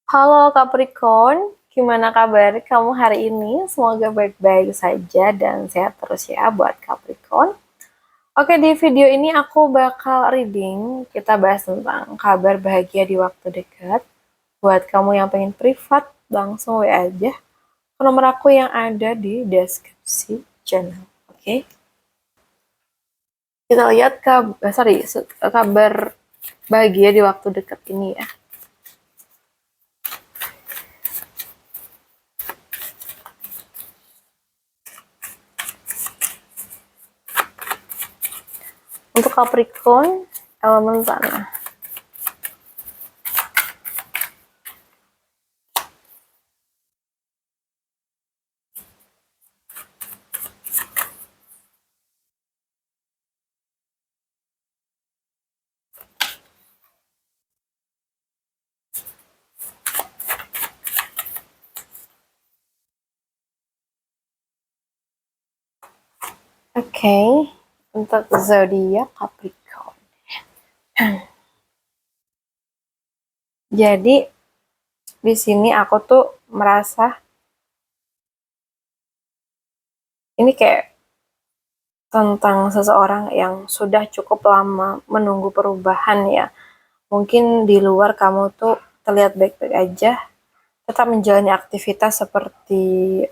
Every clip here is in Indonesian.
Halo Capricorn, gimana kabar kamu hari ini? Semoga baik-baik saja dan sehat terus ya buat Capricorn. Oke, di video ini aku bakal reading, kita bahas tentang kabar bahagia di waktu dekat. Buat kamu yang pengen privat, langsung WA aja ke nomor aku yang ada di deskripsi channel. Oke, kita lihat kabar bahagia di waktu dekat ini ya. Untuk Capricorn, elemen tanah. Oke, untuk zodiak Capricorn. Jadi di sini aku tuh merasa ini kayak tentang seseorang yang sudah cukup lama menunggu perubahan ya. Mungkin di luar kamu tuh terlihat baik-baik aja, tetap menjalani aktivitas seperti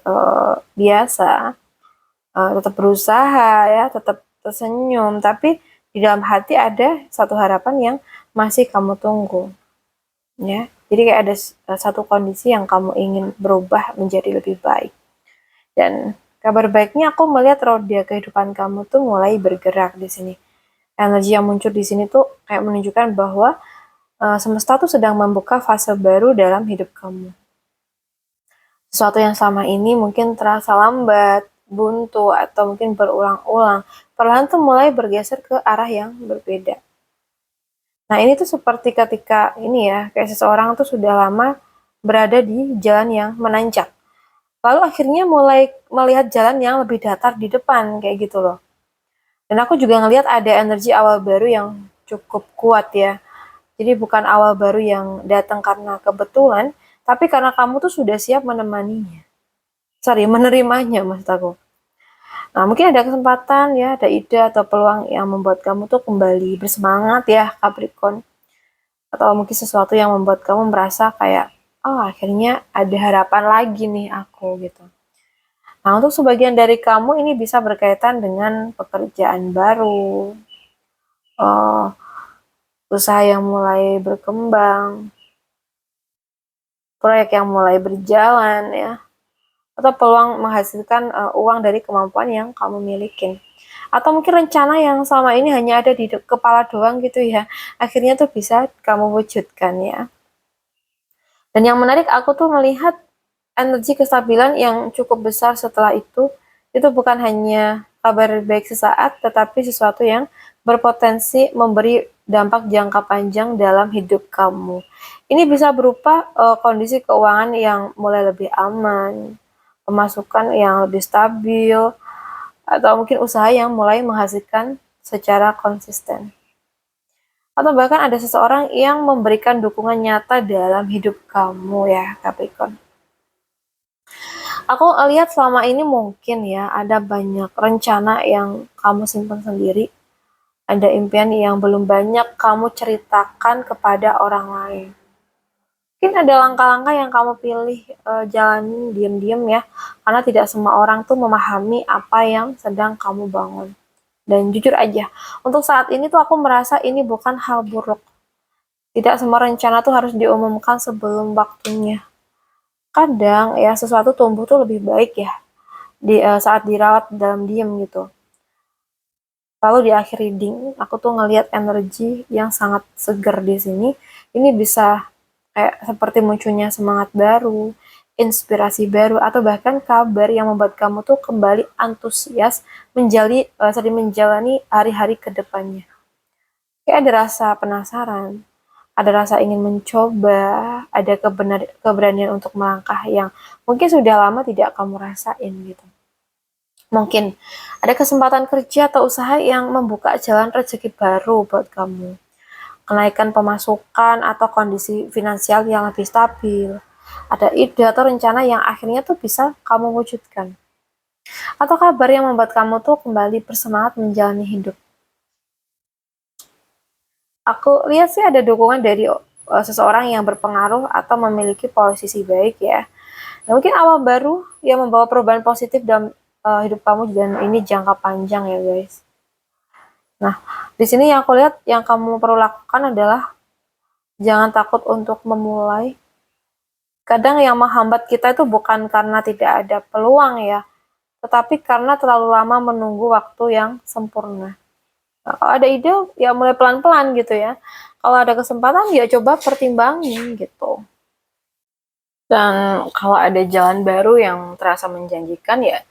biasa, tetap berusaha ya, tetap tersenyum, tapi di dalam hati ada satu harapan yang masih kamu tunggu. Ya, jadi kayak ada satu kondisi yang kamu ingin berubah menjadi lebih baik. Dan kabar baiknya aku melihat roda kehidupan kamu tuh mulai bergerak di sini. Energi yang muncul di sini tuh kayak menunjukkan bahwa semesta tuh sedang membuka fase baru dalam hidup kamu. Sesuatu yang selama ini mungkin terasa lambat, buntu, atau mungkin berulang-ulang, perlahan tuh mulai bergeser ke arah yang berbeda. Nah, ini tuh seperti ketika ini ya, kayak seseorang tuh sudah lama berada di jalan yang menanjak. Lalu akhirnya mulai melihat jalan yang lebih datar di depan, kayak gitu loh. Dan aku juga ngelihat ada energi awal baru yang cukup kuat ya. Jadi bukan awal baru yang datang karena kebetulan, tapi karena kamu tuh sudah siap menemaninya. Sorry, menerimanya maksud aku. Nah, mungkin ada kesempatan ya, ada ide atau peluang yang membuat kamu tuh kembali bersemangat ya, Capricorn. Atau mungkin sesuatu yang membuat kamu merasa kayak, oh akhirnya ada harapan lagi nih aku gitu. Nah, untuk sebagian dari kamu ini bisa berkaitan dengan pekerjaan baru, uh, usaha yang mulai berkembang, proyek yang mulai berjalan ya, atau peluang menghasilkan uang dari kemampuan yang kamu miliki. Atau mungkin rencana yang selama ini hanya ada di kepala doang gitu ya, akhirnya tuh bisa kamu wujudkan ya. Dan yang menarik aku tuh melihat energi kestabilan yang cukup besar setelah itu bukan hanya kabar baik sesaat, tetapi sesuatu yang berpotensi memberi dampak jangka panjang dalam hidup kamu. Ini bisa berupa kondisi keuangan yang mulai lebih aman, pemasukan yang lebih stabil, atau mungkin usaha yang mulai menghasilkan secara konsisten. Atau bahkan ada seseorang yang memberikan dukungan nyata dalam hidup kamu ya, Capricorn. Aku lihat selama ini mungkin ya ada banyak rencana yang kamu simpan sendiri, ada impian yang belum banyak kamu ceritakan kepada orang lain. Mungkin ada langkah-langkah yang kamu pilih jalanin diam-diam ya, karena tidak semua orang tuh memahami apa yang sedang kamu bangun. Dan jujur aja, untuk saat ini tuh aku merasa ini bukan hal buruk. Tidak semua rencana tuh harus diumumkan sebelum waktunya. Kadang ya sesuatu tumbuh tuh lebih baik ya saat dirawat dalam diam gitu. Lalu di akhir reading, aku tuh ngelihat energi yang sangat seger di sini. Ini bisa kayak seperti munculnya semangat baru, inspirasi baru, atau bahkan kabar yang membuat kamu tuh kembali antusias menjalani hari-hari ke depannya. Kayak ada rasa penasaran, ada rasa ingin mencoba, ada keberanian untuk melangkah yang mungkin sudah lama tidak kamu rasain gitu. Mungkin ada kesempatan kerja atau usaha yang membuka jalan rezeki baru buat kamu. kenaikan pemasukan atau kondisi finansial yang lebih stabil. Ada ide atau rencana yang akhirnya tuh bisa kamu wujudkan. Atau kabar yang membuat kamu tuh kembali bersemangat menjalani hidup. Aku lihat sih ada dukungan dari seseorang yang berpengaruh atau memiliki posisi baik ya. Nah, mungkin awal baru yang membawa perubahan positif dalam hidup kamu dan ini jangka panjang ya guys. Nah, di sini yang aku lihat yang kamu perlu lakukan adalah jangan takut untuk memulai. Kadang yang menghambat kita itu bukan karena tidak ada peluang ya, tetapi karena terlalu lama menunggu waktu yang sempurna. Nah, kalau ada ide, ya mulai pelan-pelan gitu ya. Kalau ada kesempatan, ya coba pertimbangin gitu. Dan kalau ada jalan baru yang terasa menjanjikan, ya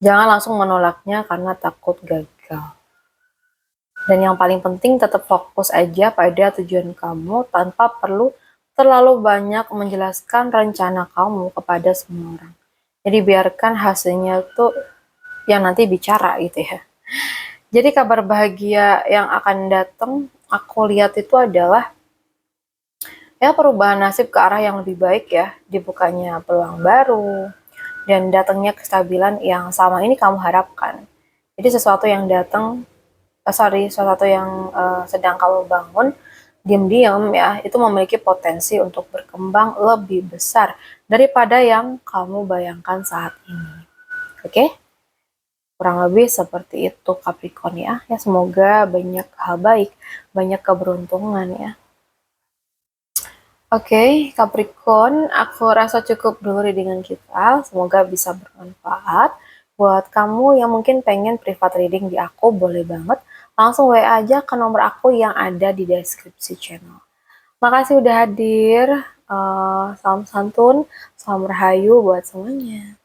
jangan langsung menolaknya karena takut gagal. Dan yang paling penting tetap fokus aja pada tujuan kamu tanpa perlu terlalu banyak menjelaskan rencana kamu kepada semua orang. Jadi biarkan hasilnya tuh yang nanti bicara gitu ya. Jadi kabar bahagia yang akan datang, aku lihat itu adalah ya perubahan nasib ke arah yang lebih baik ya, dibukanya peluang baru, dan datangnya kestabilan yang sama ini kamu harapkan. Jadi sesuatu yang datang sesuatu yang sedang kamu bangun diam-diam ya itu memiliki potensi untuk berkembang lebih besar daripada yang kamu bayangkan saat ini. Oke? Kurang lebih seperti itu Capricorn ya. Ya semoga banyak hal baik, banyak keberuntungan ya. Oke, Capricorn, aku rasa cukup dulu readingan kita. Semoga bisa bermanfaat. Buat kamu yang mungkin pengen private reading di aku, boleh banget. Langsung WA aja ke nomor aku yang ada di deskripsi channel. Makasih udah hadir. Salam santun, salam rahayu buat semuanya.